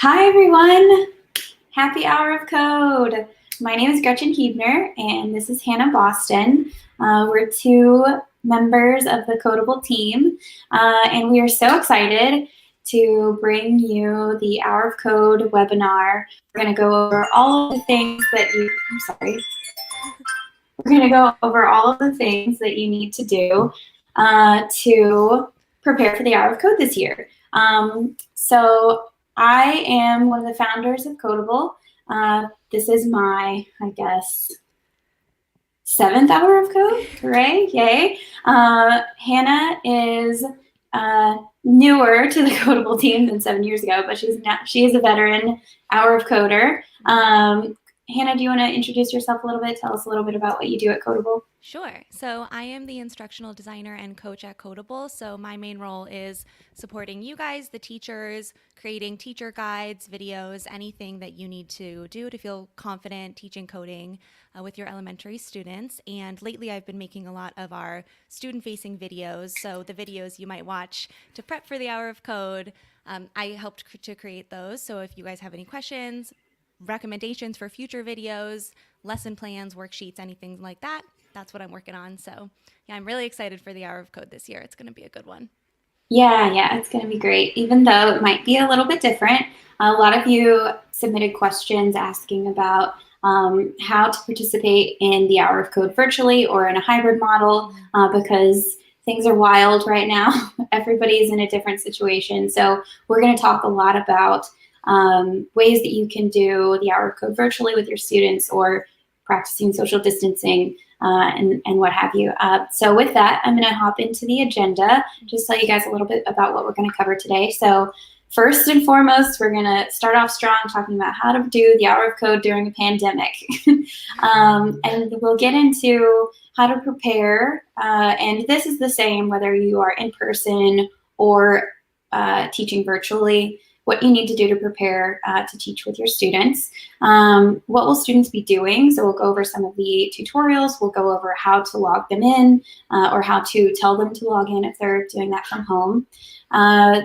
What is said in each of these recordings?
Hi everyone, happy hour of code. My name is Gretchen Huebner and this is Hannah Boston. We're two members of the Kodable team and we are so excited to bring you the Hour of Code webinar. We're going to go over all of the things that we're going to go over all of the things that you need to do to prepare for the Hour of Code this year. So I am one of the founders of Kodable. This is my, I guess, 7th hour of code. Hooray, yay. Hannah is newer to the Kodable team than 7 years ago, but she is a veteran hour of coder. Hannah, do you want to introduce yourself a little bit? Tell us a little bit about what you do at Kodable. Sure. So I am the instructional designer and coach at Kodable. So my main role is supporting you guys, the teachers, creating teacher guides, videos, anything that you need to do to feel confident teaching coding with your elementary students. And lately I've been making a lot of our student-facing videos. So the videos you might watch to prep for the hour of code, I helped to create those. So if you guys have any questions, recommendations for future videos, lesson plans, worksheets, anything like that, that's what I'm working on. So yeah, I'm really excited for the Hour of Code this year. It's going to be a good one. Yeah, it's going to be great, even though it might be a little bit different. A lot of you submitted questions asking about how to participate in the Hour of Code virtually or in a hybrid model because things are wild right now. Everybody's in a different situation. So we're going to talk a lot about ways that you can do the Hour of Code virtually with your students or practicing social distancing and what have you. So with that, I'm going to hop into the agenda, just tell you guys a little bit about what we're going to cover today. So first and foremost, we're going to start off strong talking about how to do the Hour of Code during a pandemic. And we'll get into how to prepare. And this is the same whether you are in person or teaching virtually. What you need to do to prepare to teach with your students. What will students be doing? So we'll go over some of the tutorials. We'll go over how to log them in or how to tell them to log in if they're doing that from home.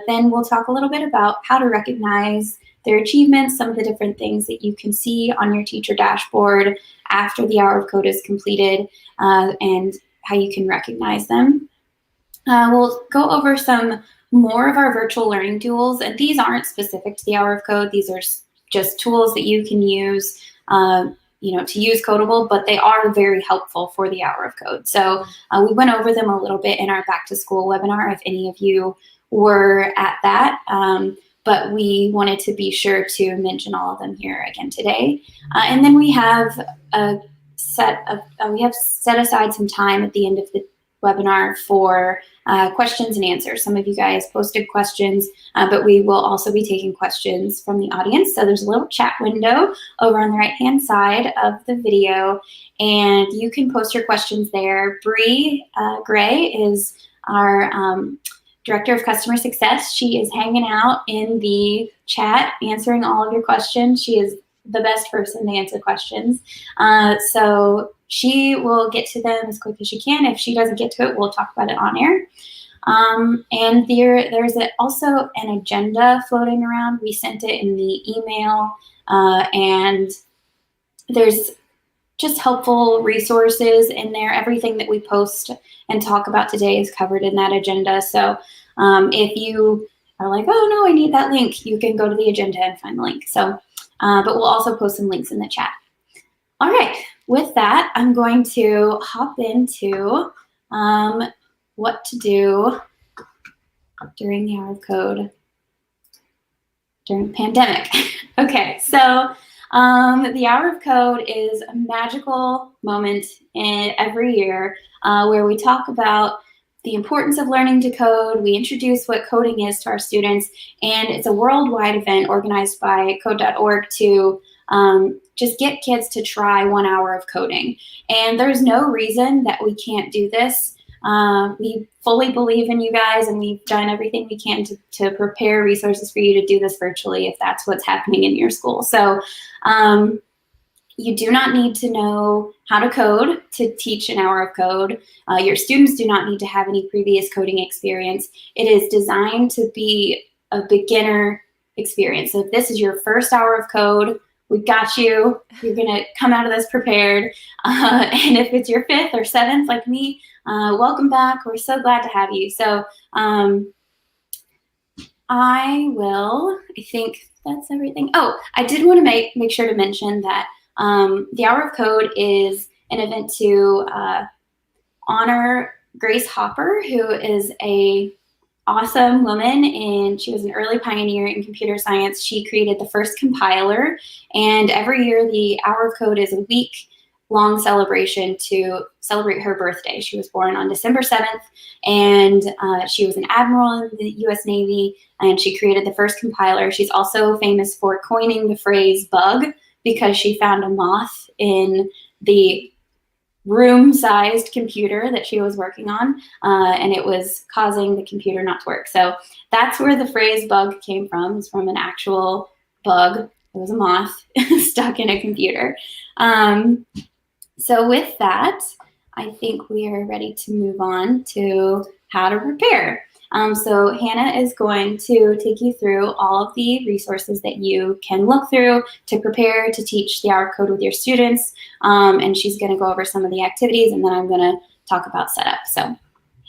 Then we'll talk a little bit about how to recognize their achievements, some of the different things that you can see on your teacher dashboard after the hour of code is completed and how you can recognize them. We'll go over some more of our virtual learning tools, and these aren't specific to the hour of code. These are just tools that you can use to use Kodable, but they are very helpful for the hour of code. So we went over them a little bit in our back to school webinar if any of you were at that, but we wanted to be sure to mention all of them here again today. And then we have set aside some time at the end of the webinar for questions and answers. Some of you guys posted questions, but we will also be taking questions from the audience. So there's a little chat window over on the right-hand side of the video, and you can post your questions there. Bree Gray is our Director of Customer Success. She is hanging out in the chat, answering all of your questions. She is the best person to answer questions. So she will get to them as quick as she can. If she doesn't get to it, we'll talk about it on air. And there's also an agenda floating around. We sent it in the email, and there's just helpful resources in there. Everything that we post and talk about today is covered in that agenda. So if you are like, oh no, I need that link, you can go to the agenda and find the link. So, but we'll also post some links in the chat. All right, with that, I'm going to hop into what to do during the hour of code during the pandemic. Okay, so the hour of code is a magical moment in every year where we talk about the importance of learning to code. We introduce what coding is to our students, and it's a worldwide event organized by code.org to just get kids to try 1 hour of coding. And there's no reason that we can't do this. We fully believe in you guys, and we've done everything we can to prepare resources for you to do this virtually if that's what's happening in your school. So you do not need to know how to code to teach an hour of code. Your students do not need to have any previous coding experience. It is designed to be a beginner experience. So if this is your first hour of code, we got you. You're going to come out of this prepared. And if it's your fifth or seventh, like me, welcome back. We're so glad to have you. So I think that's everything. Oh, I did want to make sure to mention that the Hour of Code is an event to honor Grace Hopper, who is a awesome woman, and she was an early pioneer in computer science. She created the first compiler, and every year the Hour of Code is a week-long celebration to celebrate her birthday. She was born on December 7th, and she was an admiral in the U.S. Navy, and she created the first compiler. She's also famous for coining the phrase bug because she found a moth in the room-sized computer that she was working on, and it was causing the computer not to work. So that's where the phrase bug came from. It's from an actual bug. It was a moth stuck in a computer. So with that, I think we are ready to move on to how to prepare. So Hannah is going to take you through all of the resources that you can look through to prepare to teach the Hour of Code with your students. And she's going to go over some of the activities, and then I'm going to talk about setup. So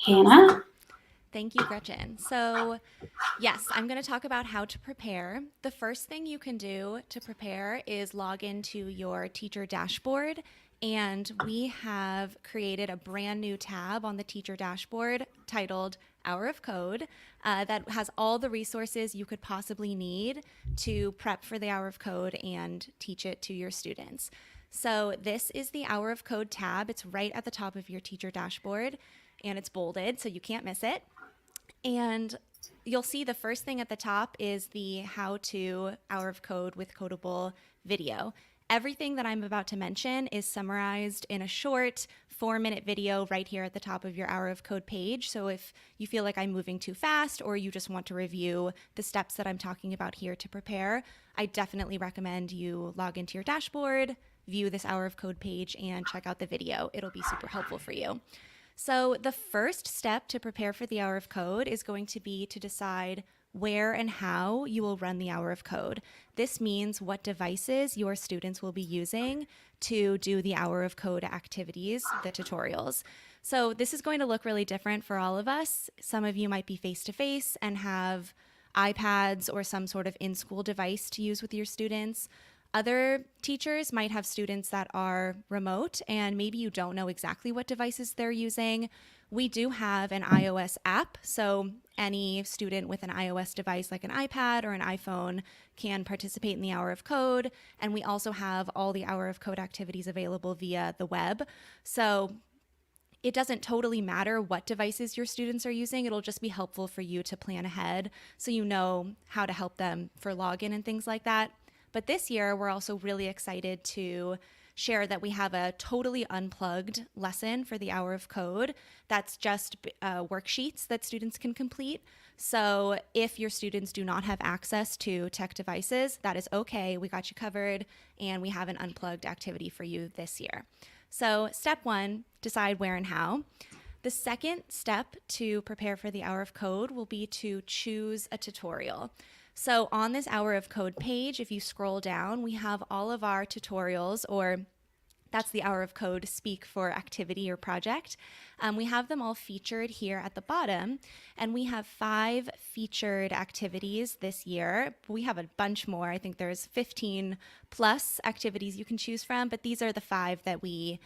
Hannah. Thank you, Gretchen. So yes, I'm going to talk about how to prepare. The first thing you can do to prepare is log into your teacher dashboard. And we have created a brand new tab on the teacher dashboard titled Hour of Code that has all the resources you could possibly need to prep for the Hour of Code and teach it to your students. So this is the Hour of Code tab. It's right at the top of your teacher dashboard, and it's bolded, so you can't miss it. And you'll see the first thing at the top is the How to Hour of Code with Kodable video. Everything that I'm about to mention is summarized in a short 4-minute video right here at the top of your Hour of Code page. So if you feel like I'm moving too fast or you just want to review the steps that I'm talking about here to prepare, I definitely recommend you log into your dashboard, view this Hour of Code page, and check out the video. It'll be super helpful for you. So the first step to prepare for the Hour of Code is going to be to decide where and how you will run the Hour of Code. This means what devices your students will be using to do the Hour of Code activities, the tutorials. So this is going to look really different for all of us. Some of you might be face-to-face and have iPads or some sort of in-school device to use with your students. Other teachers might have students that are remote and maybe you don't know exactly what devices they're using. We do have an iOS app, so any student with an iOS device like an iPad or an iPhone can participate in the Hour of Code. And we also have all the Hour of Code activities available via the web. So it doesn't totally matter what devices your students are using. It'll just be helpful for you to plan ahead so you know how to help them for login and things like that. But this year, we're also really excited to share that we have a totally unplugged lesson for the Hour of Code that's just worksheets that students can complete. So if your students do not have access to tech devices, that is okay. We got you covered, and we have an unplugged activity for you this year. So step one, decide where and how. The second step to prepare for the Hour of Code will be to choose a tutorial. So on this Hour of Code page, if you scroll down, we have all of our tutorials, or that's the Hour of Code speak for activity or project. We have them all featured here at the bottom, and we have 5 featured activities this year. We have a bunch more. I think there's 15 plus activities you can choose from, but these are the 5 that we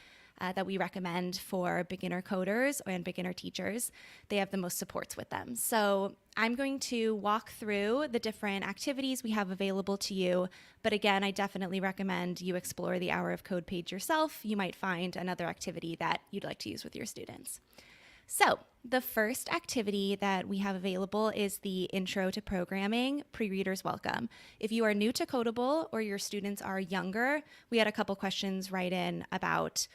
recommend for beginner coders and beginner teachers. They have the most supports with them. So I'm going to walk through the different activities we have available to you. But again, I definitely recommend you explore the Hour of Code page yourself. You might find another activity that you'd like to use with your students. So the first activity that we have available is the Intro to Programming Pre-Readers Welcome. If you are new to Kodable or your students are younger, we had a couple questions write in about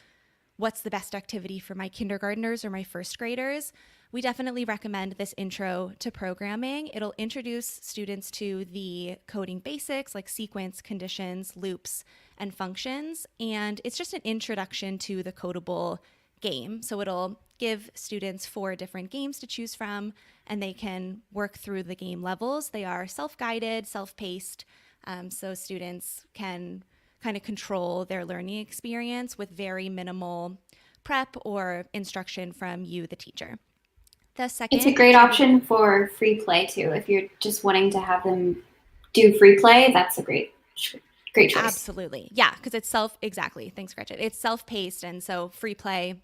what's the best activity for my kindergartners or my first graders. We definitely recommend this Intro to Programming. It'll introduce students to the coding basics like sequence, conditions, loops, and functions. And it's just an introduction to the Kodable game. So it'll give students 4 different games to choose from, and they can work through the game levels. They are self-guided, self-paced, so students can kind of control their learning experience with very minimal prep or instruction from you, the teacher. The It's a second great activity, option for free play too. If you're just wanting to have them do free play, that's a great choice. absolutely, yeah, because it's exactly. Thanks, Gretchen. It's self-paced, and so free play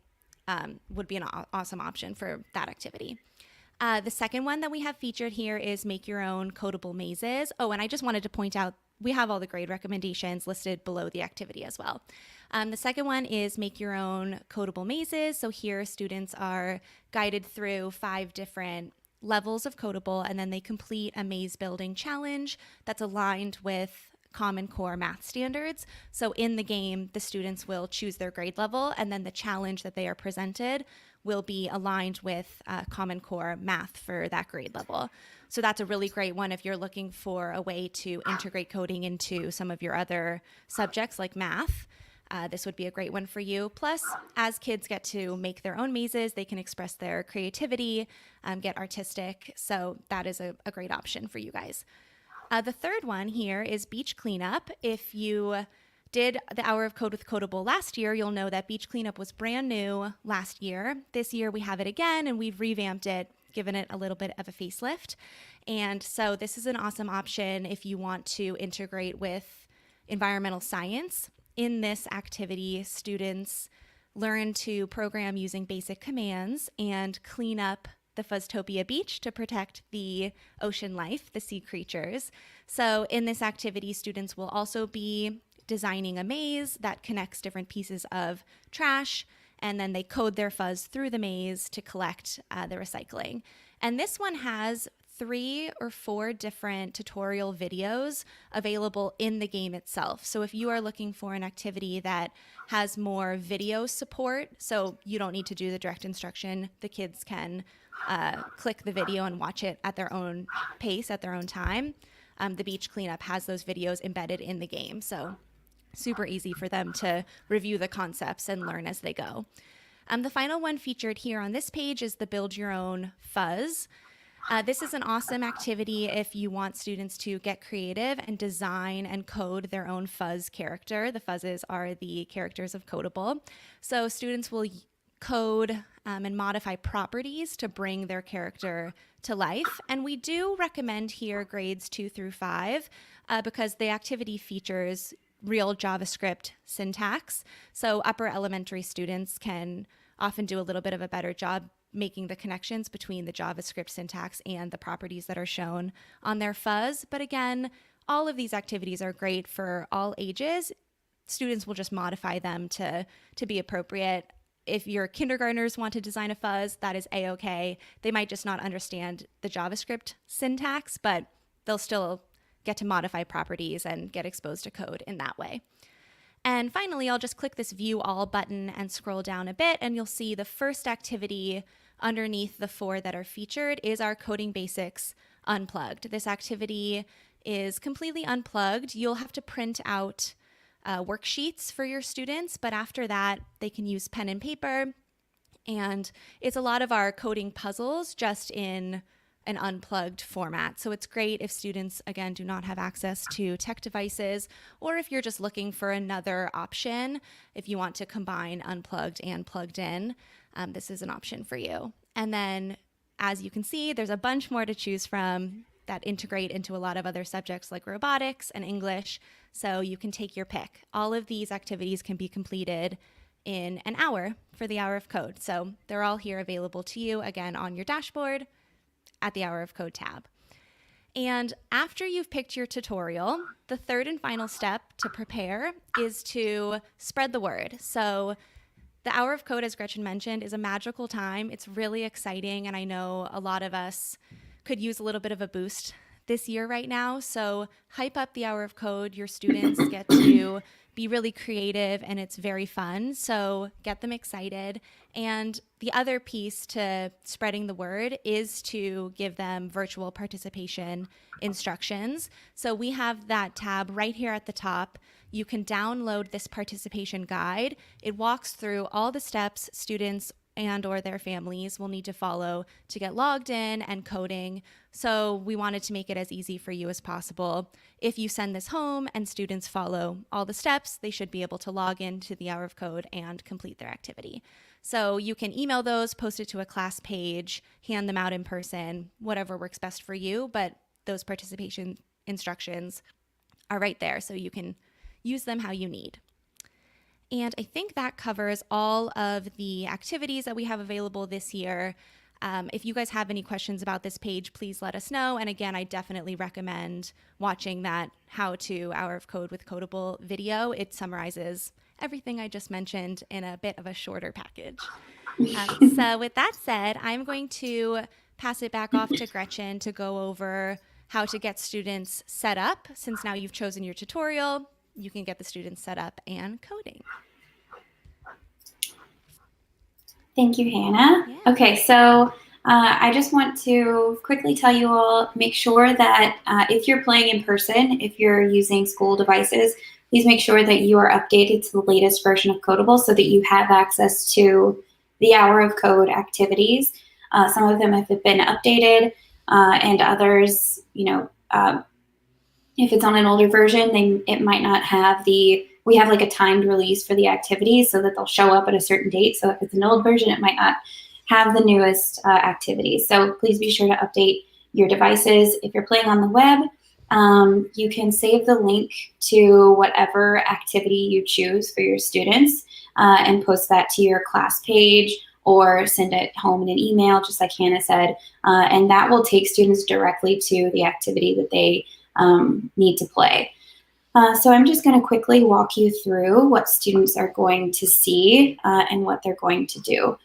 would be an awesome option for that activity. The second one that we have featured here is make your own codable mazes. Oh, and I just wanted to point out we have all the grade recommendations listed below the activity as well. The second one is make your own codable mazes. So here students are guided through 5 different levels of Kodable, and then they complete a maze building challenge that's aligned with Common Core math standards. So in the game, the students will choose their grade level, and then the challenge that they are presented will be aligned with Common Core math for that grade level. So that's a really great one if you're looking for a way to integrate coding into some of your other subjects like math. This would be a great one for you. Plus, as kids get to make their own mazes, they can express their creativity, get artistic. So that is a great option for you guys. The third one here is beach cleanup. If you did the Hour of Code with Kodable last year, you'll know that beach cleanup was brand new last year. This year we have it again, and we've revamped it, given it a little bit of a facelift. And so this is an awesome option if you want to integrate with environmental science. In this activity, students learn to program using basic commands and clean up the Fuzztopia beach to protect the ocean life, the sea creatures. So in this activity, students will also be designing a maze that connects different pieces of trash, and then they code their fuzz through the maze to collect the recycling. And this one has 3 or 4 different tutorial videos available in the game itself. So if you are looking for an activity that has more video support, so you don't need to do the direct instruction, the kids can click the video and watch it at their own pace, at their own time. The beach cleanup has those videos embedded in the game. So super easy for them to review the concepts and learn as they go. The final one featured here on this page is the Build Your Own Fuzz. This is an awesome activity if you want students to get creative and design and code their own fuzz character. The fuzzes are the characters of Kodable. So students will code and modify properties to bring their character to life. And we do recommend here grades 2 through 5 because the activity features real JavaScript syntax. So upper elementary students can often do a little bit of a better job making the connections between the JavaScript syntax and the properties that are shown on their fuzz. But again, all of these activities are great for all ages. Students will just modify them to be appropriate. If your kindergartners want to design a fuzz, that is a-okay. They might just not understand the JavaScript syntax, but they'll still get to modify properties and get exposed to code in that way. And finally, I'll just click this View All button and scroll down a bit, and you'll see the first activity underneath the 4 that are featured is our Coding Basics Unplugged. This activity is completely unplugged. You'll have to print out worksheets for your students, but after that, they can use pen and paper. And it's a lot of our coding puzzles just in an unplugged format. So it's great if students, again, do not have access to tech devices, or if you're just looking for another option, if you want to combine unplugged and plugged in, this is an option for you. And then, as you can see, there's a bunch more to choose from that integrate into a lot of other subjects like robotics and English. So you can take your pick. All of these activities can be completed in an hour for the Hour of Code. So they're all here available to you, again, on your dashboard at the Hour of Code tab. And after you've picked your tutorial, the third and final step to prepare is to spread the word. So the Hour of Code, as Gretchen mentioned, is a magical time. It's really exciting, and I know a lot of us could use a little bit of a boost this year right now. So hype up the Hour of Code. Your students get to be really creative, and it's very fun. So get them excited. And the other piece to spreading the word is to give them virtual participation instructions. So we have that tab right here at the top. You can download this participation guide. It walks through all the steps students and or their families will need to follow to get logged in and coding. So we wanted to make it as easy for you as possible. If you send this home and students follow all the steps, they should be able to log into the Hour of Code and complete their activity. So you can email those, post it to a class page, hand them out in person, whatever works best for you, but those participation instructions are right there, so you can use them how you need. And I think that covers all of the activities that we have available this year. If you guys have any questions about this page, please let us know. And again, I definitely recommend watching that How to Hour of Code with Kodable video. It summarizes everything I just mentioned in a bit of a shorter package. So with that said, I'm going to pass it back off to Gretchen to go over how to get students set up. Since now you've chosen your tutorial, you can get the students set up and coding. Thank you, Hannah. Yeah. Okay, so I just want to quickly tell you all, make sure that if you're playing in person, if you're using school devices, please make sure that you are updated to the latest version of Kodable so that you have access to the Hour of Code activities. Some of them have been updated and others, if it's on an older version, then it might not have we have like a timed release for the activities so that they'll show up at a certain date. So if it's an old version, it might not have the newest activities. So please be sure to update your devices. If you're playing on the web, you can save the link to whatever activity you choose for your students and post that to your class page or send it home in an email, just like Hannah said. And that will take students directly to the activity that they need to play. So I'm just going to quickly walk you through what students are going to see and what they're going to do.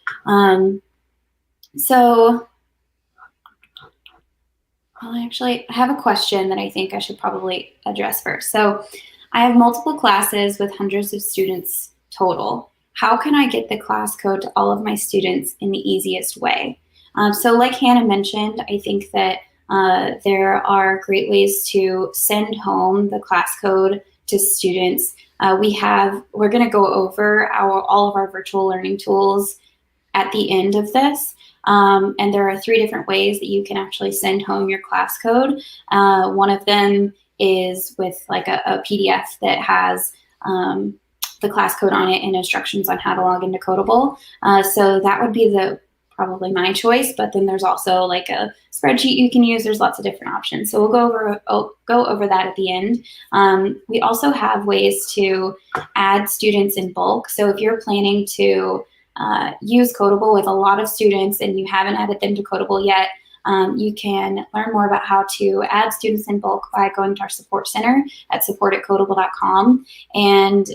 Actually, I have a question that I think I should probably address first. So I have multiple classes with hundreds of students total. How can I get the class code to all of my students in the easiest way? So like Hannah mentioned, I think that there are great ways to send home the class code to students. We're going to go over all of our virtual learning tools at the end of this. And there are 3 different ways that you can actually send home your class code. One of them is with like a PDF that has the class code on it and instructions on how to log into Kodable. So that would be probably my choice, but then there's also like a spreadsheet you can use. There's lots of different options. So we'll go over that at the end. We also have ways to add students in bulk. So if you're planning to use Kodable with a lot of students and you haven't added them to Kodable yet, you can learn more about how to add students in bulk by going to our support center at support@kodable.com. And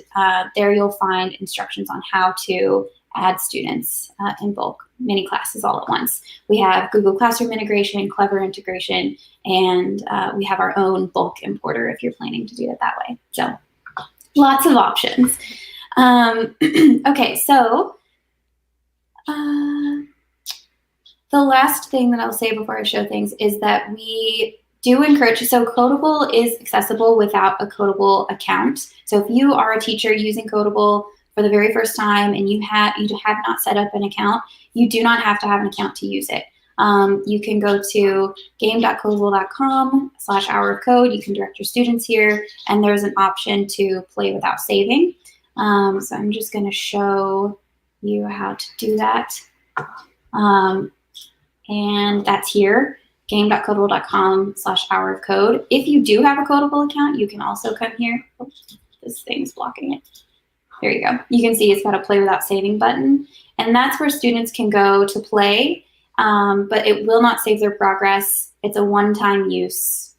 there you'll find instructions on how to add students in bulk, many classes all at once. We have Google Classroom integration, Clever integration, and we have our own bulk importer if you're planning to do it that way. So lots of options. Okay, so the last thing that I'll say before I show things is that we do encourage, so Kodable is accessible without a Kodable account. So if you are a teacher using Kodable for the very first time and you have not set up an account, you do not have to have an account to use it. You can go to game.kodable.com/hour of code. You can direct your students here, and there's an option to play without saving. So I'm just going to show you how to do that. And that's here, game.kodable.com/hour of code. If you do have a Kodable account, you can also come here. Oh, this thing's blocking it. There you go. You can see it's got a play without saving button. And that's where students can go to play, but it will not save their progress. It's a one-time use.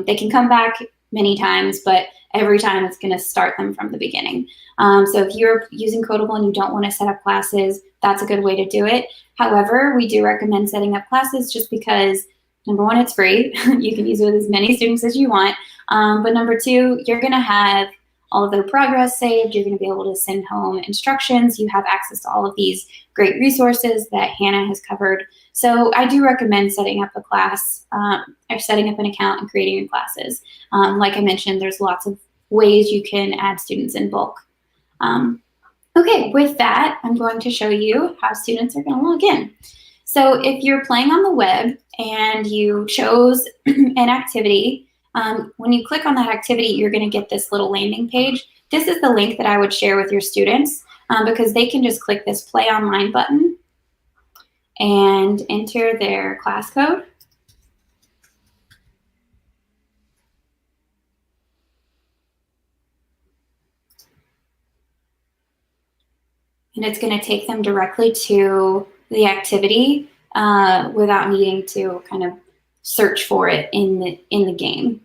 They can come back many times, but every time it's going to start them from the beginning. So if you're using Kodable and you don't want to set up classes, that's a good way to do it. However, we do recommend setting up classes just because, number one, it's free. You can use it with as many students as you want. But number two, you're going to have all of their progress saved. You're going to be able to send home instructions. You have access to all of these great resources that Hannah has covered. So I do recommend setting up a class or setting up an account and creating your classes. Like I mentioned, there's lots of ways you can add students in bulk. Okay, with that, I'm going to show you how students are going to log in. So if you're playing on the web and you chose an activity, when you click on that activity, you're going to get this little landing page. This is the link that I would share with your students because they can just click this Play Online button and enter their class code. And it's going to take them directly to the activity without needing to kind of search for it in the game.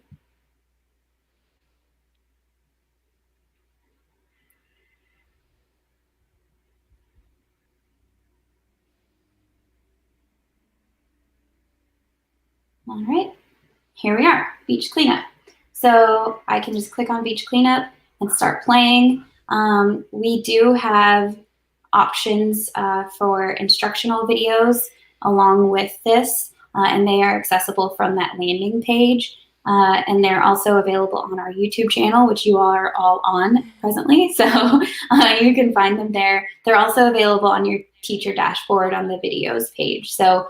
All right, here we are, beach cleanup. So I can just click on beach cleanup and start playing. We do have options for instructional videos along with this, and they are accessible from that landing page. And they're also available on our YouTube channel, which you are all on presently. So you can find them there. They're also available on your teacher dashboard on the videos page. So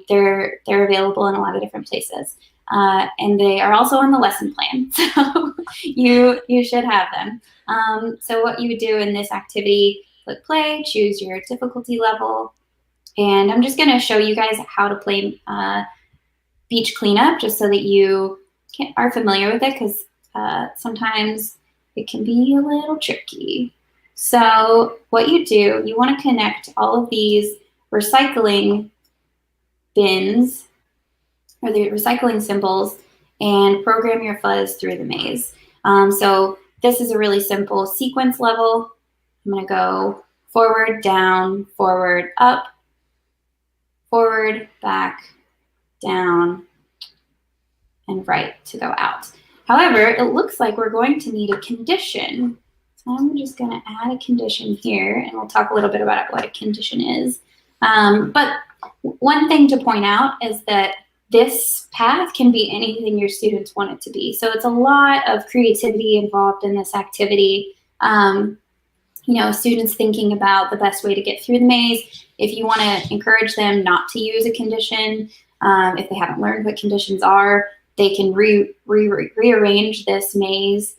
they're available in a lot of different places. And they are also on the lesson plan. So you should have them. So what you would do in this activity, click play, choose your difficulty level. And I'm just gonna show you guys how to play beach cleanup just so that you are familiar with it because sometimes it can be a little tricky. So what you do, you wanna connect all of these recycling bins or the recycling symbols and program your fuzz through the maze. So this is a really simple sequence level. I'm gonna go forward, down, forward, up, forward, back, down, and right to go out. However, it looks like we're going to need a condition. So I'm just gonna add a condition here and we'll talk a little bit about what a condition is. But one thing to point out is that this path can be anything your students want it to be. So it's a lot of creativity involved in this activity. Students thinking about the best way to get through the maze. If you want to encourage them not to use a condition, if they haven't learned what conditions are, they can rearrange this maze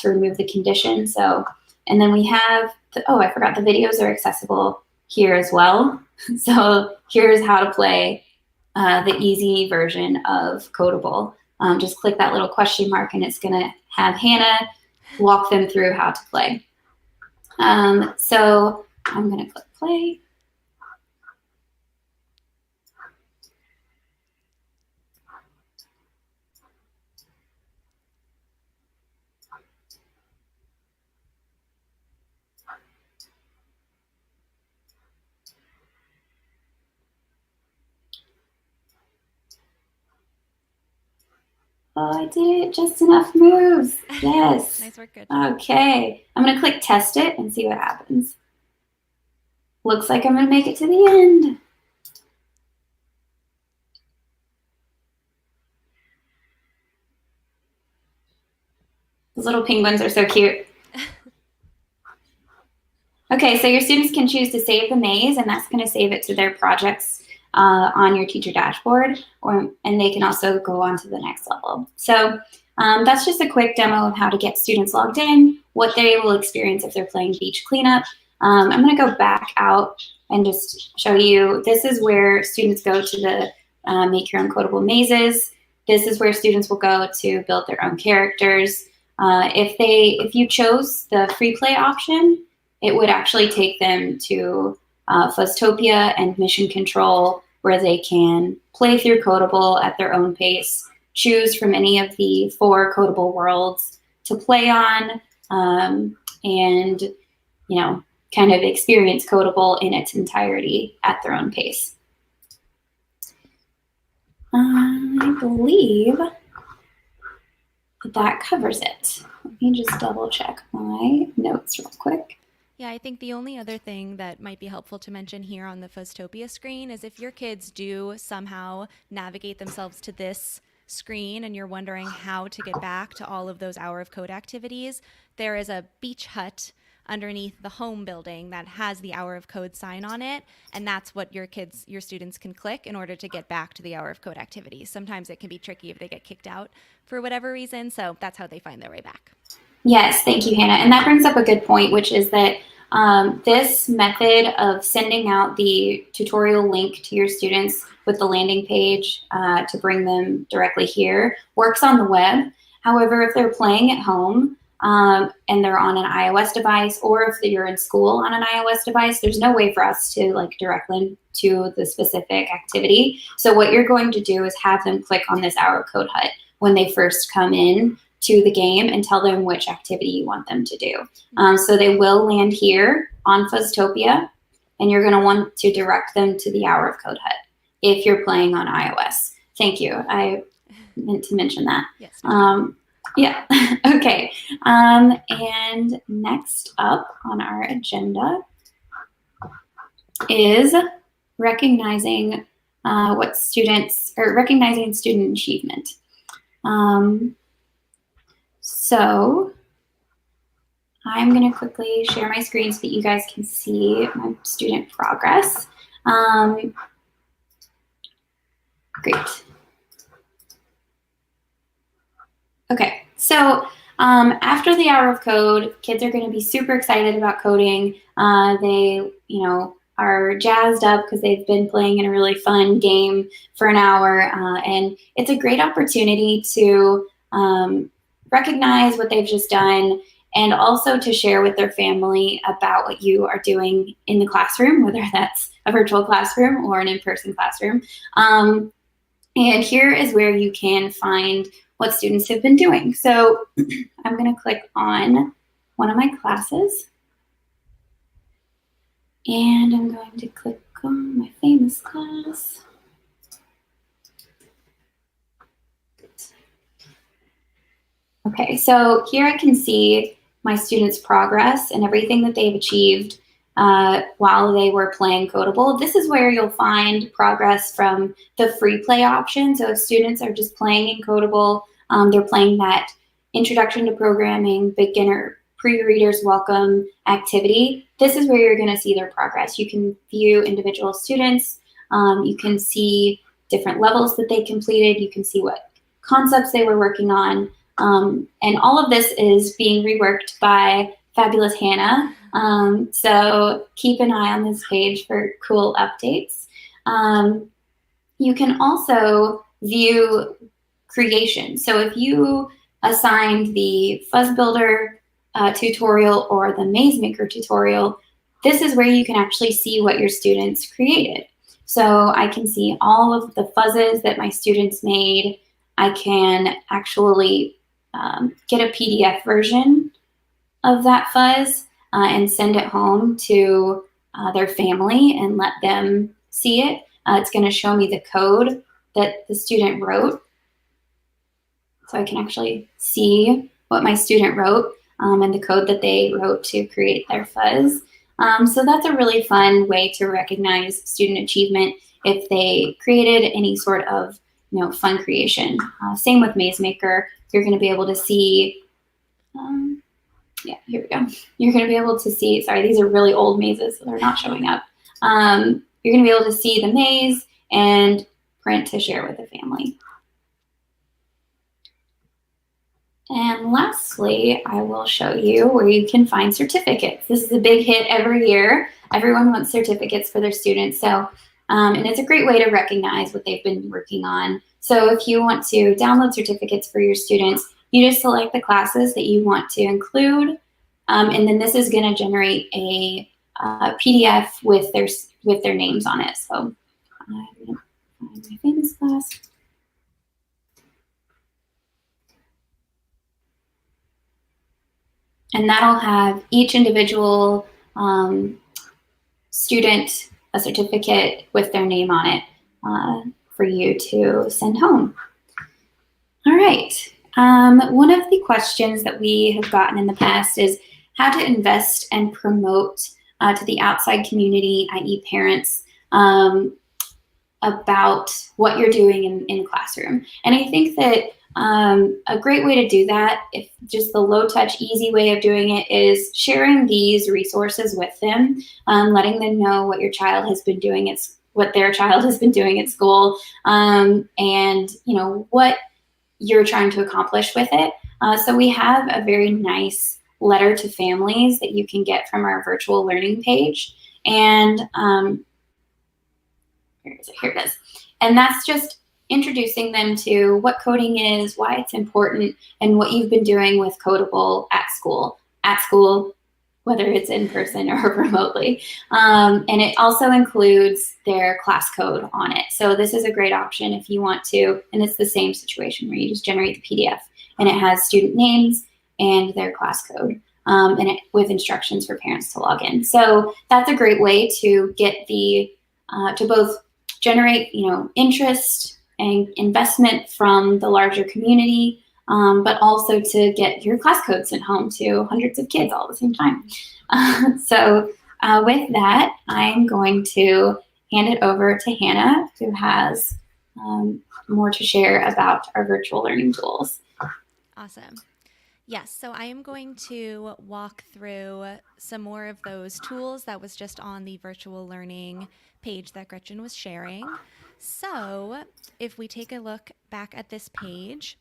to remove the condition. So, and then we have, I forgot the videos are accessible here as well. So here's how to play the easy version of Kodable. Just click that little question mark and it's gonna have Hannah walk them through how to play. So I'm gonna click play. Oh, I did just enough moves. Yes. Nice work, good. Okay, I'm gonna click test it and see what happens. Looks like I'm gonna make it to the end. Those little penguins are so cute. Okay, so your students can choose to save the maze, and that's going to save it to their projects on your teacher dashboard, and they can also go on to the next level. So that's just a quick demo of how to get students logged in, what they will experience if they're playing beach cleanup. I'm going to go back out and just show you, this is where students go to the Make Your Own Kodable Mazes. This is where students will go to build their own characters. If you chose the free play option, it would actually take them to Fuzztopia and Mission Control, where they can play through Kodable at their own pace, choose from any of the 4 Kodable worlds to play on, and kind of experience Kodable in its entirety at their own pace. I believe that covers it. Let me just double check my notes real quick. Yeah, I think the only other thing that might be helpful to mention here on the Fuzztopia screen is if your kids do somehow navigate themselves to this screen and you're wondering how to get back to all of those Hour of Code activities, there is a beach hut underneath the home building that has the Hour of Code sign on it. And that's what your students can click in order to get back to the Hour of Code activities. Sometimes it can be tricky if they get kicked out for whatever reason. So that's how they find their way back. Yes, thank you, Hannah. And that brings up a good point, which is that this method of sending out the tutorial link to your students with the landing page to bring them directly here works on the web. However, if they're playing at home and they're on an iOS device, or if you're in school on an iOS device, there's no way for us to direct them to the specific activity. So what you're going to do is have them click on this Hour of Code Hut when they first come in to the game and tell them which activity you want them to do. So they will land here on Fuzztopia, and you're going to want to direct them to the Hour of Code Hut if you're playing on iOS. Thank you. I meant to mention that. Yes. Yeah. Okay. And next up on our agenda is recognizing recognizing student achievement. So I'm going to quickly share my screen so that you guys can see my student progress. Great. Okay, so after the Hour of Code, kids are going to be super excited about coding. They, are jazzed up because they've been playing in a really fun game for an hour, and it's a great opportunity to recognize what they've just done, and also to share with their family about what you are doing in the classroom, whether that's a virtual classroom or an in-person classroom. And here is where you can find what students have been doing. So I'm going to click on one of my classes, and I'm going to click on my famous class. Okay, so here I can see my students' progress and everything that they've achieved while they were playing Kodable. This is where you'll find progress from the free play option. So if students are just playing in Kodable, they're playing that Introduction to Programming, Beginner, Pre-Readers Welcome activity. This is where you're going to see their progress. You can view individual students. You can see different levels that they completed. You can see what concepts they were working on. And all of this is being reworked by fabulous Hannah. So keep an eye on this page for cool updates. You can also view creation. So if you assigned the Fuzz Builder tutorial or the Maze Maker tutorial, this is where you can actually see what your students created. So I can see all of the fuzzes that my students made. I can actually get a PDF version of that fuzz and send it home to their family and let them see it. It's going to show me the code that the student wrote. So I can actually see what my student wrote and the code that they wrote to create their fuzz. So that's a really fun way to recognize student achievement if they created any sort of fun creation. Same with Maze Maker. You're going to be able to see, yeah, here we go. You're going to be able to see, sorry, these are really old mazes, so they're not showing up. You're going to be able to see the maze and print to share with the family. And lastly, I will show you where you can find certificates. This is a big hit every year. Everyone wants certificates for their students. So, and it's a great way to recognize what they've been working on. So if you want to download certificates for your students, you just select the classes that you want to include. And then this is going to generate a PDF with their names on it. So I'm going to find my famous class. And that'll have each individual student a certificate with their name on it for you to send home. All right. One of the questions that we have gotten in the past is how to invest and promote to the outside community, i.e. parents, about what you're doing in the classroom. And I think that A great way to do that, if just the low touch, easy way of doing it, is sharing these resources with them, letting them know what your child has been doing at what their child has been doing at school, and what you're trying to accomplish with it. So we have a very nice letter to families that you can get from our virtual learning page, and here it is. And that's just introducing them to what coding is, why it's important, and what you've been doing with Kodable at school. At school, whether it's in person or remotely. And it also includes their class code on it. So this is a great option if you want to, and it's the same situation where you just generate the PDF and it has student names and their class code. With instructions for parents to log in. So that's a great way to get to both generate, interest and investment from the larger community, but also to get your class code sent home to hundreds of kids all at the same time. So with that, I'm going to hand it over to Hannah, who has more to share about our virtual learning tools. Awesome. Yes, so I am going to walk through some more of those tools that was just on the virtual learning page that Gretchen was sharing. So if we take a look back at this page,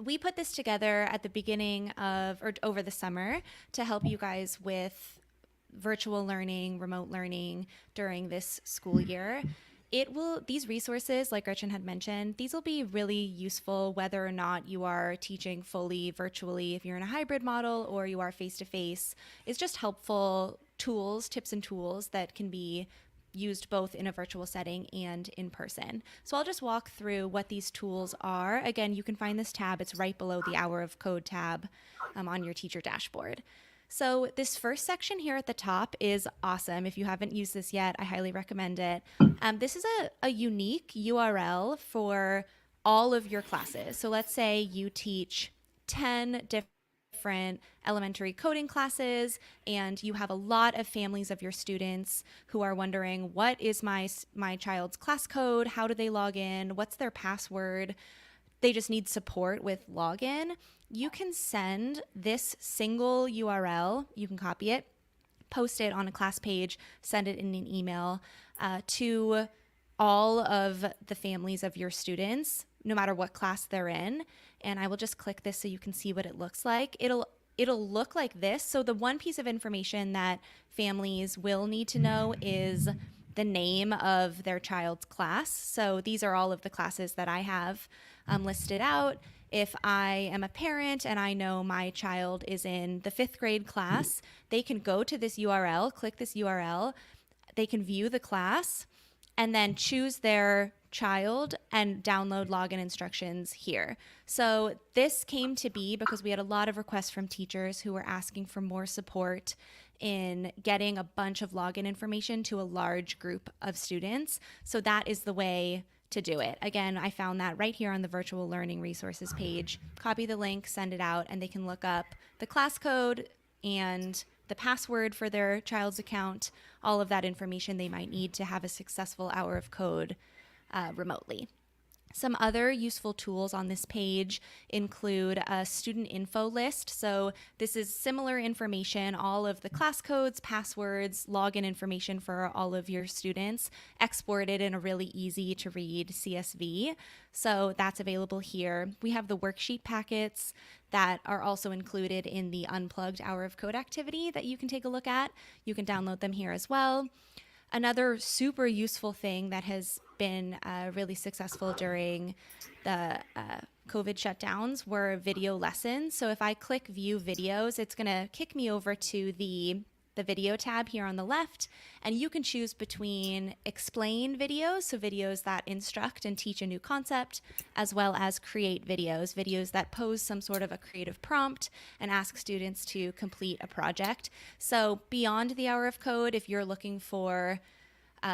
we put this together at the beginning of, or over the summer, to help you guys with virtual learning, remote learning during this school year. These resources, like Gretchen had mentioned, these will be really useful whether or not you are teaching fully virtually, if you're in a hybrid model, or you are face-to-face. It's just helpful tools, tips and tools that can be used both in a virtual setting and in person. So I'll just walk through what these tools are. Again, you can find this tab. It's right below the Hour of Code tab on your teacher dashboard. So this first section here at the top is awesome. If you haven't used this yet, I highly recommend it. This is a unique URL for all of your classes. So let's say you teach 10 different elementary coding classes and you have a lot of families of your students who are wondering, what is my child's class code? How do they log in? What's their password? They just need support with login. You can send this single URL, you can copy it, post it on a class page, send it in an email to all of the families of your students, no matter what class they're in. And I will just click this so you can see what it looks like. It'll look like this. So the one piece of information that families will need to know is the name of their child's class. So these are all of the classes that I have listed out. If I am a parent and I know my child is in the 5th grade class, they can go to this URL, click this URL, they can view the class, and then choose their child and download login instructions here. So this came to be because we had a lot of requests from teachers who were asking for more support in getting a bunch of login information to a large group of students. So that is the way to do it. Again, I found that right here on the virtual learning resources page. Copy the link, send it out, and they can look up the class code and the password for their child's account, all of that information they might need to have a successful hour of code remotely. Some other useful tools on this page include a student info list. So this is similar information, all of the class codes, passwords, login information for all of your students, exported in a really easy to read CSV. So that's available here. We have the worksheet packets that are also included in the Unplugged Hour of Code activity that you can take a look at. You can download them here as well. Another super useful thing that has been really successful during the COVID shutdowns were video lessons. So if I click view videos, it's going to kick me over to the video tab here on the left, and you can choose between explain videos, so videos that instruct and teach a new concept, as well as create videos that pose some sort of a creative prompt and ask students to complete a project. So beyond the Hour of Code, if you're looking for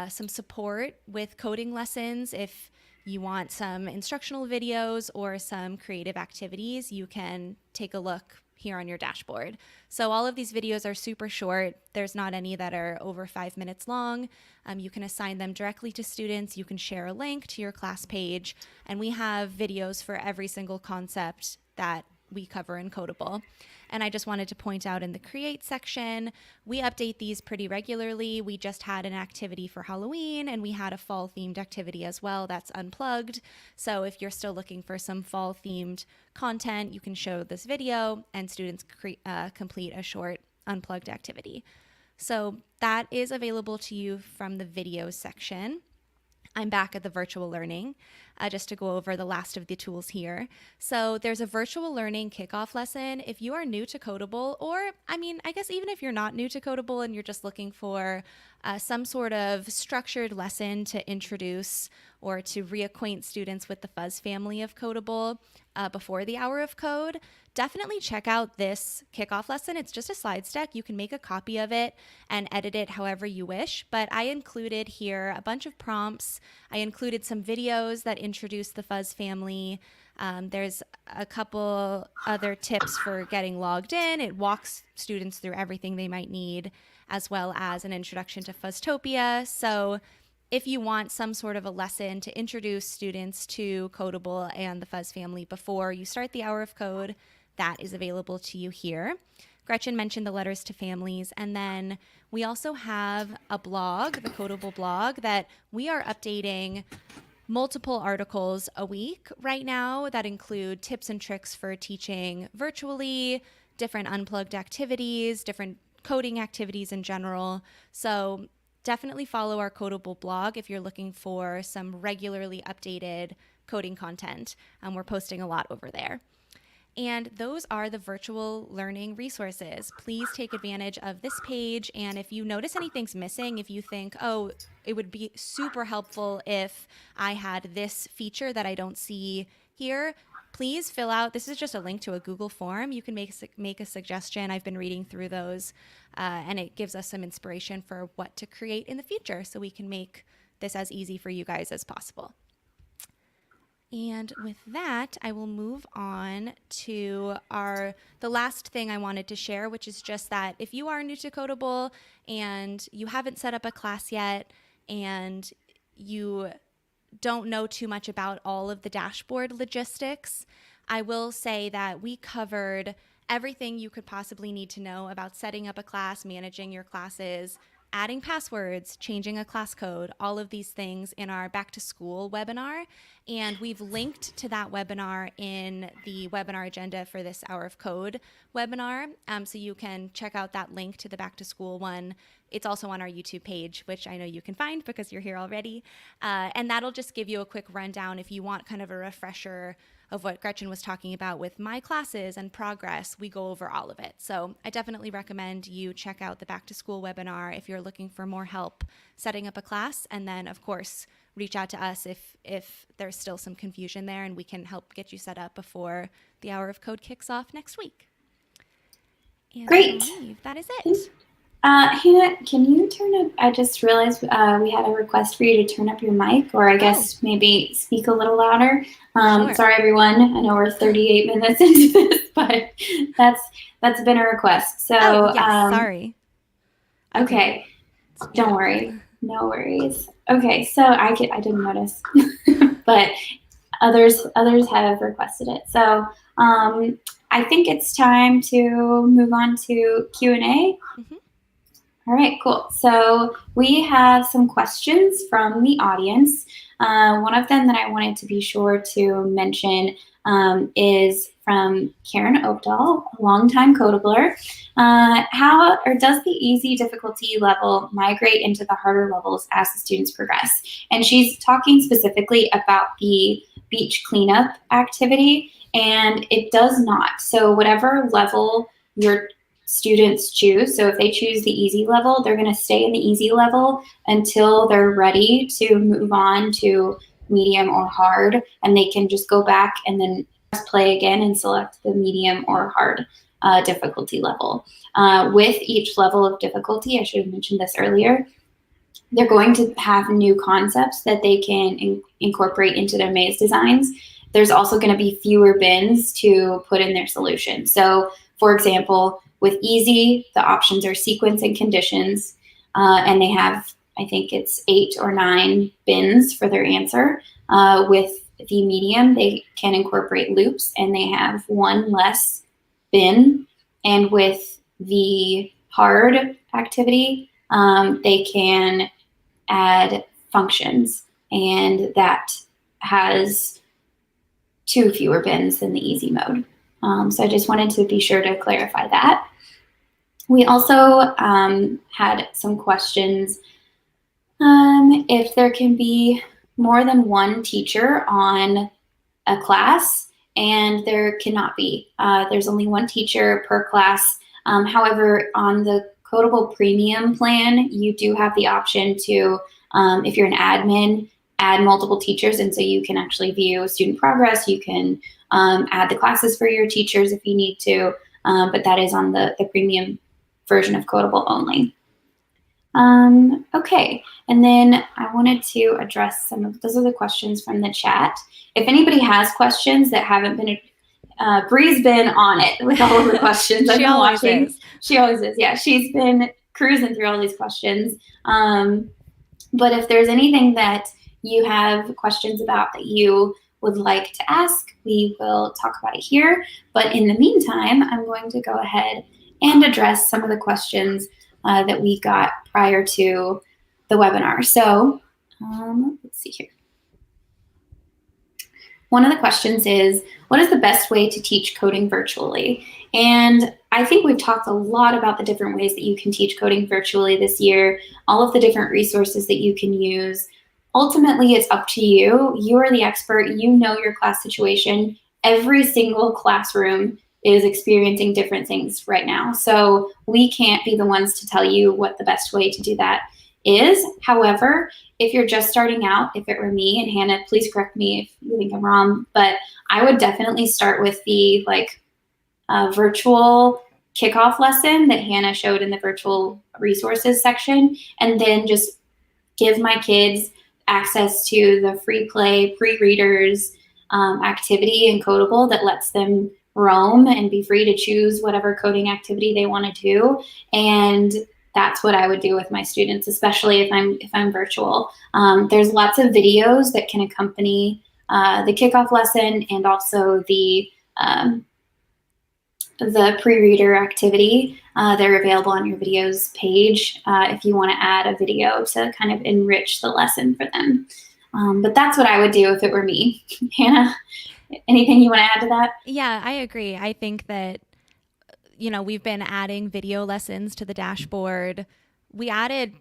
some support with coding lessons, if you want some instructional videos or some creative activities, you can take a look here on your dashboard. So all of these videos are super short. There's not any that are over 5 minutes long. You can assign them directly to students. You can share a link to your class page, and we have videos for every single concept that we cover in Kodable. And I just wanted to point out in the Create section, we update these pretty regularly. We just had an activity for Halloween, and we had a fall themed activity as well that's unplugged. So if you're still looking for some fall themed content, you can show this video and students complete a short unplugged activity. So that is available to you from the videos section. I'm back at the virtual learning just to go over the last of the tools here. So there's a virtual learning kickoff lesson. If you are new to Kodable, or I guess even if you're not new to Kodable and you're just looking for some sort of structured lesson to introduce or to reacquaint students with the fuzz family of Kodable before the hour of code, definitely check out this kickoff lesson. It's just a slides deck. You can make a copy of it and edit it however you wish, but I included here a bunch of prompts. I included some videos that introduce the fuzz family. There's a couple other tips for getting logged in. It walks students through everything they might need, as well as an introduction to Fuzztopia. So if you want some sort of a lesson to introduce students to Kodable and the fuzz family before you start the hour of code, that is available to you here. Gretchen mentioned the letters to families, and then we also have a blog, the Kodable blog, that we are updating multiple articles a week right now that include tips and tricks for teaching virtually, different unplugged activities, different coding activities in general. So definitely follow our Kodable blog if you're looking for some regularly updated coding content. We're posting a lot over there. And those are the virtual learning resources. Please take advantage of this page. And if you notice anything's missing, if you think, oh, it would be super helpful if I had this feature that I don't see here, please fill out. This is just a link to a Google form. You can make a suggestion. I've been reading through those, and it gives us some inspiration for what to create in the future so we can make this as easy for you guys as possible. And with that, I will move on to the last thing I wanted to share, which is just that if you are new to Kodable and you haven't set up a class yet and you don't know too much about all of the dashboard logistics, I will say that we covered everything you could possibly need to know about setting up a class, managing your classes, adding passwords, changing a class code, all of these things in our back to school webinar. And we've linked to that webinar in the webinar agenda for this Hour of Code webinar. So you can check out that link to the back to school one. It's also on our YouTube page, which I know you can find because you're here already. And that'll just give you a quick rundown if you want kind of a refresher of what Gretchen was talking about with my classes and progress. We go over all of it. So I definitely recommend you check out the back to school webinar if you're looking for more help setting up a class. And then of course, reach out to us if there's still some confusion there, and we can help get you set up before the Hour of Code kicks off next week. And Great. I believe that is it. Hannah, can you turn up? I just realized we had a request for you to turn up your mic, or I guess maybe speak a little louder. Sure. Sorry, everyone. I know we're 38 minutes into this, but that's been a request. So, yes, sorry. Okay, don't worry. No worries. Okay, so I didn't notice, but others have requested it. So I think it's time to move on to Q&A. Mm-hmm. All right, cool. So we have some questions from the audience. One of them that I wanted to be sure to mention is from Karen Oakdahl, a longtime Kodabler. How or does the easy difficulty level migrate into the harder levels as the students progress? And she's talking specifically about the beach cleanup activity, and it does not. So whatever level your students choose, so if they choose the easy level, they're going to stay in the easy level until they're ready to move on to medium or hard, and they can just go back and then press play again and select the medium or hard difficulty level. With each level of difficulty, I should have mentioned this earlier, they're going to have new concepts that they can incorporate into their maze designs. There's also going to be fewer bins to put in their solution. So, for example, with easy, the options are sequence and conditions, and they have, I think it's 8 or 9 bins for their answer. With the medium, they can incorporate loops, and they have 1 less bin. And with the hard activity, they can add functions, and that has 2 fewer bins than the easy mode. So I just wanted to be sure to clarify that. We also had some questions if there can be more than 1 teacher on a class, and there cannot be. There's only 1 teacher per class. However, on the Kodable Premium plan, you do have the option to, if you're an admin, add multiple teachers, and so you can actually view student progress. You can add the classes for your teachers if you need to, but that is on the premium version of Kodable only. Okay, and then I wanted to address some of those are the questions from the chat. If anybody has questions that haven't been, Bree's been on it with all of the questions. I've been watching. She always is. Yeah, she's been cruising through all these questions. But if there's anything that you have questions about that you would like to ask, we will talk about it here. But in the meantime, I'm going to go ahead and address some of the questions that we got prior to the webinar. So let's see here. One of the questions is, what is the best way to teach coding virtually? And I think we've talked a lot about the different ways that you can teach coding virtually this year, all of the different resources that you can use. Ultimately, it's up to you. You are the expert. You know your class situation. Every single classroom is experiencing different things right now. So we can't be the ones to tell you what the best way to do that is. However, if you're just starting out, if it were me, and Hannah, please correct me if you think I'm wrong, but I would definitely start with the virtual kickoff lesson that Hannah showed in the virtual resources section, and then just give my kids access to the free play pre-readers activity in Kodable that lets them roam and be free to choose whatever coding activity they want to do. And that's what I would do with my students, especially if I'm virtual. There's lots of videos that can accompany the kickoff lesson, and also the pre-reader activity. They're available on your videos page if you want to add a video to kind of enrich the lesson for them. But that's what I would do if it were me. Hannah, anything you want to add to that? Yeah, I agree. I think that, we've been adding video lessons to the dashboard. We added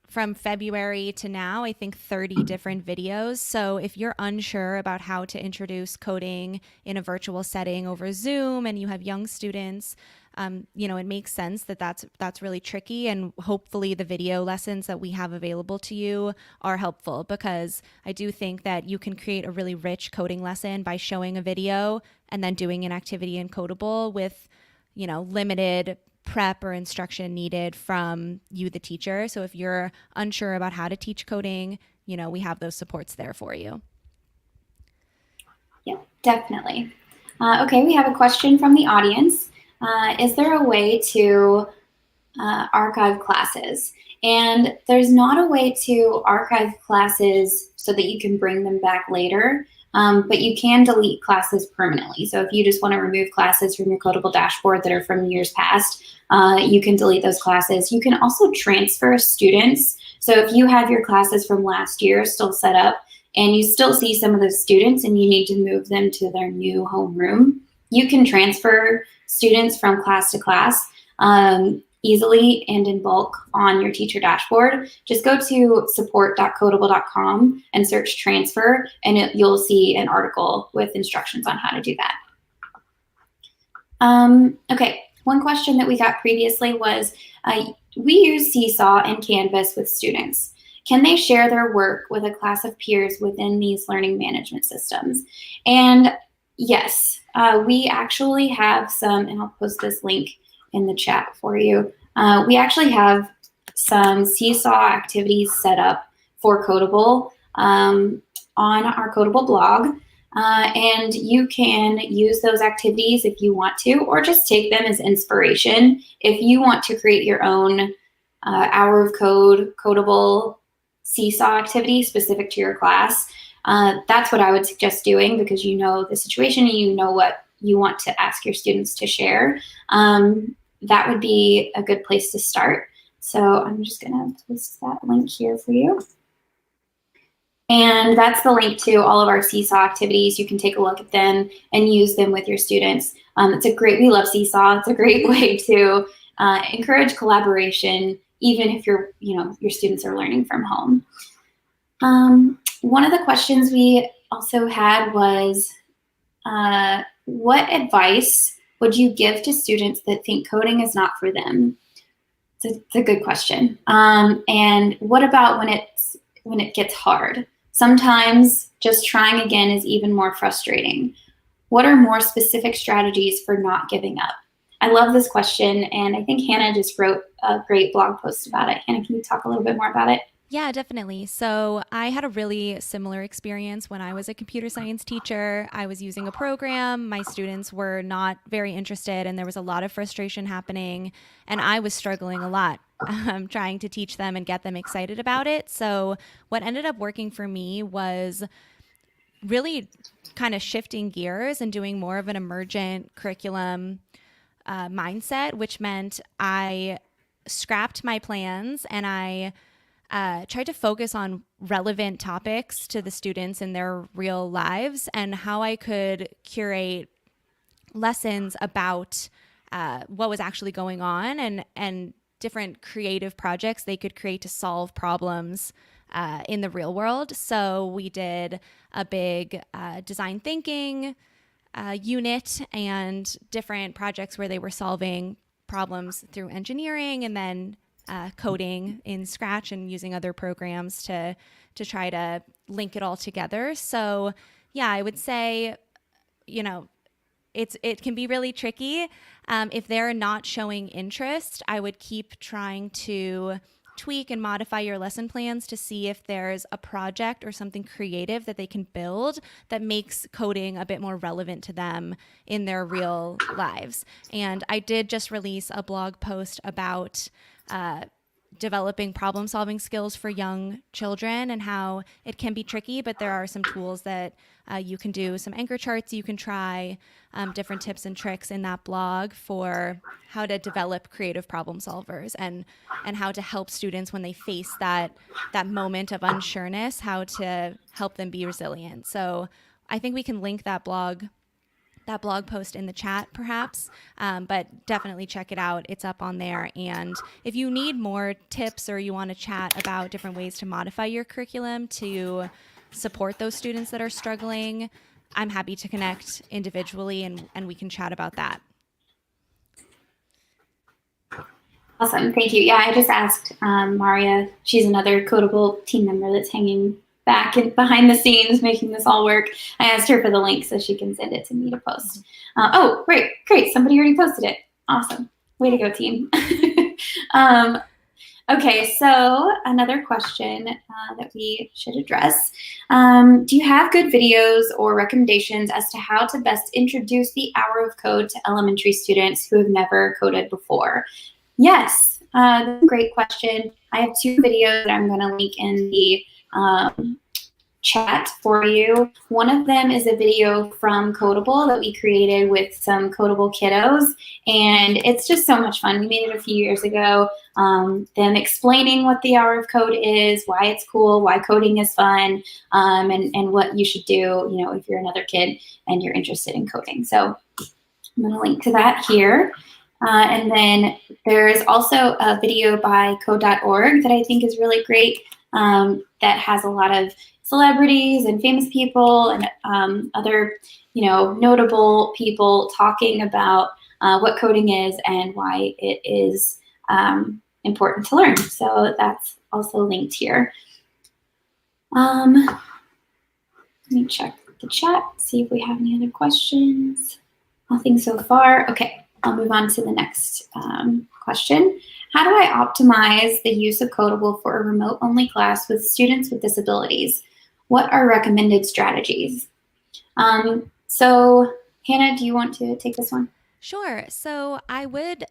from February to now, I think 30 different videos. So if you're unsure about how to introduce coding in a virtual setting over Zoom and you have young students, it makes sense that that's really tricky. And hopefully the video lessons that we have available to you are helpful, because I do think that you can create a really rich coding lesson by showing a video and then doing an activity in Kodable with, limited prep or instruction needed from you, the teacher. So if you're unsure about how to teach coding, we have those supports there for you. Yeah, definitely. Okay, we have a question from the audience. Is there a way to archive classes? And there's not a way to archive classes so that you can bring them back later. But you can delete classes permanently. So if you just want to remove classes from your Kodable dashboard that are from years past, you can delete those classes. You can also transfer students. So if you have your classes from last year still set up, and you still see some of those students and you need to move them to their new homeroom, you can transfer students from class to class easily and in bulk on your teacher dashboard. Just go to support.kodable.com and search transfer, and you'll see an article with instructions on how to do that. Okay, one question that we got previously was, we use Seesaw and Canvas with students. Can they share their work with a class of peers within these learning management systems? And yes, we actually have some, and I'll post this link in the chat for you. We actually have some Seesaw activities set up for Kodable on our Kodable blog. And you can use those activities if you want to, or just take them as inspiration. If you want to create your own hour of code, Kodable Seesaw activity specific to your class, that's what I would suggest doing, because you know the situation and you know what you want to ask your students to share. That would be a good place to start. So I'm just gonna post that link here for you. And that's the link to all of our Seesaw activities. You can take a look at them and use them with your students. We love Seesaw. It's a great way to encourage collaboration, even if your students are learning from home. One of the questions we also had was, what advice would you give to students that think coding is not for them? It's a good question. And what about when it gets hard? Sometimes just trying again is even more frustrating. What are more specific strategies for not giving up? I love this question, and I think Hannah just wrote a great blog post about it. Hannah, can you talk a little bit more about it? Yeah, definitely. So I had a really similar experience when I was a computer science teacher. I was using a program. My students were not very interested, and there was a lot of frustration happening. And I was struggling a lot trying to teach them and get them excited about it. So what ended up working for me was really kind of shifting gears and doing more of an emergent curriculum mindset, which meant I scrapped my plans and I tried to focus on relevant topics to the students in their real lives and how I could curate lessons about what was actually going on and different creative projects they could create to solve problems in the real world. So we did a big design thinking unit and different projects where they were solving problems through engineering and then coding in Scratch and using other programs to try to link it all together. So yeah, I would say, it can be really tricky. If they're not showing interest, I would keep trying to tweak and modify your lesson plans to see if there's a project or something creative that they can build that makes coding a bit more relevant to them in their real lives. And I did just release a blog post about developing problem solving skills for young children and how it can be tricky, but there are some tools that you can do, some anchor charts you can try, different tips and tricks in that blog for how to develop creative problem solvers and how to help students when they face that moment of unsureness, how to help them be resilient. So I think we can link that blog post in the chat perhaps, but definitely check it out. It's up on there. And if you need more tips or you want to chat about different ways to modify your curriculum to support those students that are struggling, I'm happy to connect individually and we can chat about that. Awesome, thank you. Yeah, I just asked Maria, she's another Kodable team member that's hanging back and behind the scenes making this all work. I asked her for the link so she can send it to me to post. Oh, great. Somebody already posted it. Awesome. Way to go, team. Okay, so another question that we should address. Do you have good videos or recommendations as to how to best introduce the hour of code to elementary students who have never coded before? Yes, that's a great question. I have 2 videos that I'm going to link in the chat for you. One of them is a video from Kodable that we created with some Kodable kiddos, and it's just so much fun. We made it a few years ago. Them explaining what the hour of code is, why it's cool, why coding is fun, and what you should do, if you're another kid and you're interested in coding. So I'm going to link to that here. And then there's also a video by code.org that I think is really great, that has a lot of celebrities and famous people and other, notable people talking about what coding is and why it is important to learn. So that's also linked here. Let me check the chat, see if we have any other questions. Nothing so far. Okay. I'll move on to the next question. How do I optimize the use of Kodable for a remote-only class with students with disabilities? What are recommended strategies? So Hannah, do you want to take this one? Sure. So I would,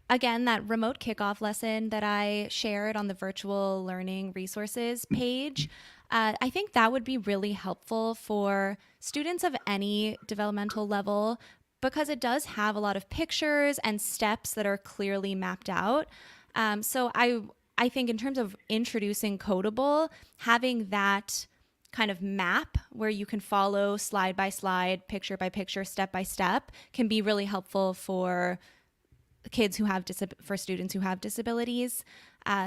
again, that remote kickoff lesson that I shared on the virtual learning resources page, I think that would be really helpful for students of any developmental level because it does have a lot of pictures and steps that are clearly mapped out. So I think in terms of introducing Kodable, having that kind of map where you can follow slide by slide, picture by picture, step by step can be really helpful for kids who have for students who have disabilities.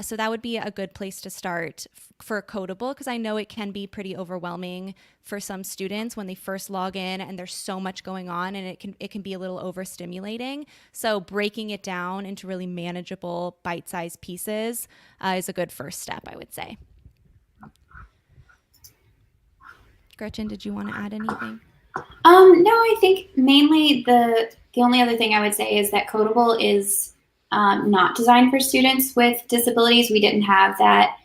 So that would be a good place to start for Kodable because I know it can be pretty overwhelming for some students when they first log in and there's so much going on and it can be a little overstimulating. So breaking it down into really manageable bite-sized pieces is a good first step, I would say. Gretchen, did you want to add anything? No, I think mainly the only other thing I would say is that Kodable is not designed for students with disabilities. We didn't have that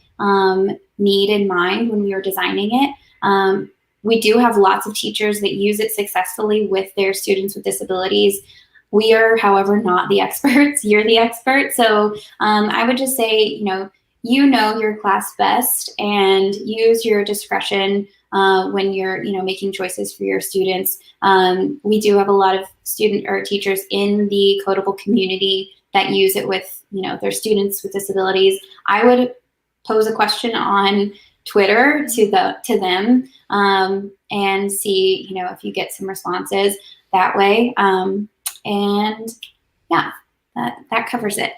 need in mind when we were designing it. We do have lots of teachers that use it successfully with their students with disabilities. We are, however, not the experts. You're the expert. So I would just say, you know your class best and use your discretion when you're making choices for your students. We do have a lot of student or teachers in the Kodable community that use it with their students with disabilities. I would pose a question on Twitter to them and see if you get some responses that way. And yeah, that covers it.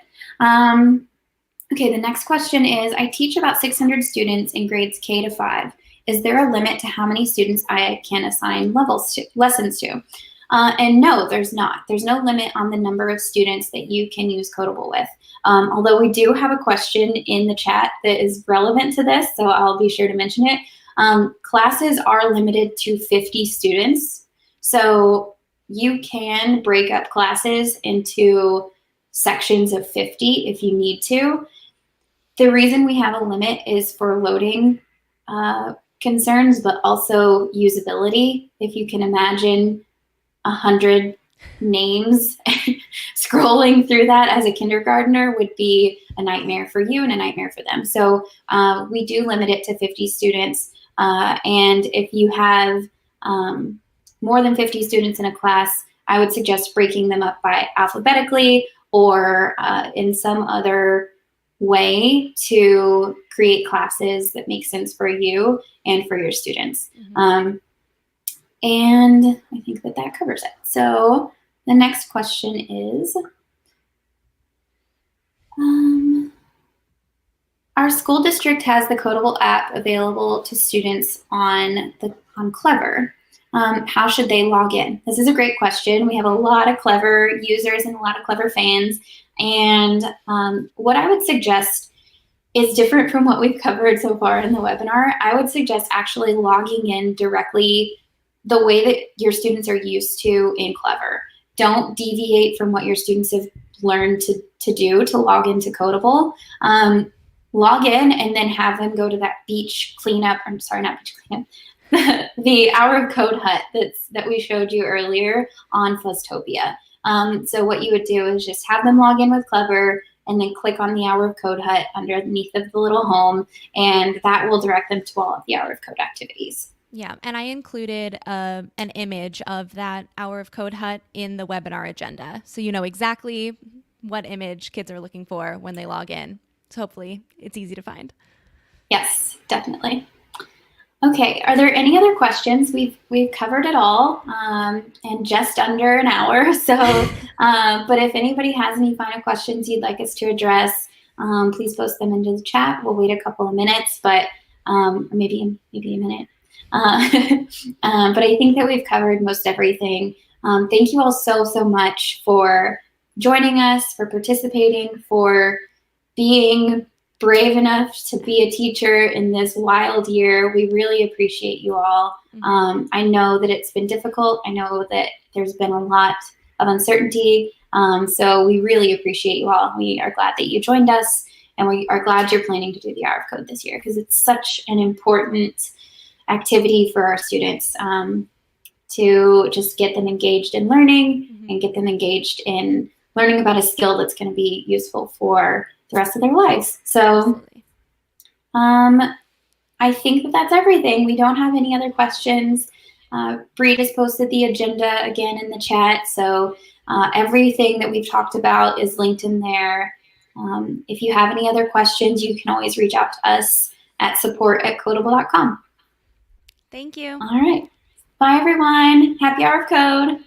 Okay, the next question is, I teach about 600 students in grades K to 5. Is there a limit to how many students I can assign lessons to? And no, there's not. There's no limit on the number of students that you can use Kodable with. Although we do have a question in the chat that is relevant to this, so I'll be sure to mention it. Classes are limited to 50 students. So you can break up classes into sections of 50 if you need to. The reason we have a limit is for loading concerns, but also usability. If you can imagine 100 names scrolling through that as a kindergartner would be a nightmare for you and a nightmare for them. So we do limit it to 50 students. And if you have more than 50 students in a class, I would suggest breaking them up by alphabetically or in some other way to create classes that make sense for you and for your students. Mm-hmm. And I think that covers it. So the next question is, our school district has the Kodable app available to students on Clever. How should they log in? This is a great question. We have a lot of Clever users and a lot of Clever fans. And what I would suggest is different from what we've covered so far in the webinar. I would suggest actually logging in directly the way that your students are used to in Clever. Don't deviate from what your students have learned to do to log into Kodable. Log in and then have them go to that beach cleanup. I'm sorry, not beach cleanup. The Hour of Code hut that we showed you earlier on Fuzztopia. So what you would do is just have them log in with Clever and then click on the Hour of Code hut underneath of the little home, and that will direct them to all of the Hour of Code activities. Yeah, and I included an image of that Hour of Code hut in the webinar agenda. So you know exactly what image kids are looking for when they log in. So hopefully it's easy to find. Yes, definitely. Okay, are there any other questions? We've covered it all in just under an hour. So, but if anybody has any final questions you'd like us to address, please post them into the chat. We'll wait a couple of minutes, but maybe a minute. But I think that we've covered most everything. Thank you all so much for joining us, for participating, for being brave enough to be a teacher in this wild year. We really appreciate you all. I know that it's been difficult. I know that there's been a lot of uncertainty. So we really appreciate you all. We are glad that you joined us, and we are glad you're planning to do the Hour of Code this year, because it's such an important activity for our students, to just get them engaged in learning and get them engaged in learning about a skill that's going to be useful for the rest of their lives. So I think that that's everything. We don't have any other questions. Bree has posted the agenda again in the chat, so everything that we've talked about is linked in there. If you have any other questions, you can always reach out to us at support@kodable.com. Thank you. All right. Bye, everyone. Happy Hour of Code.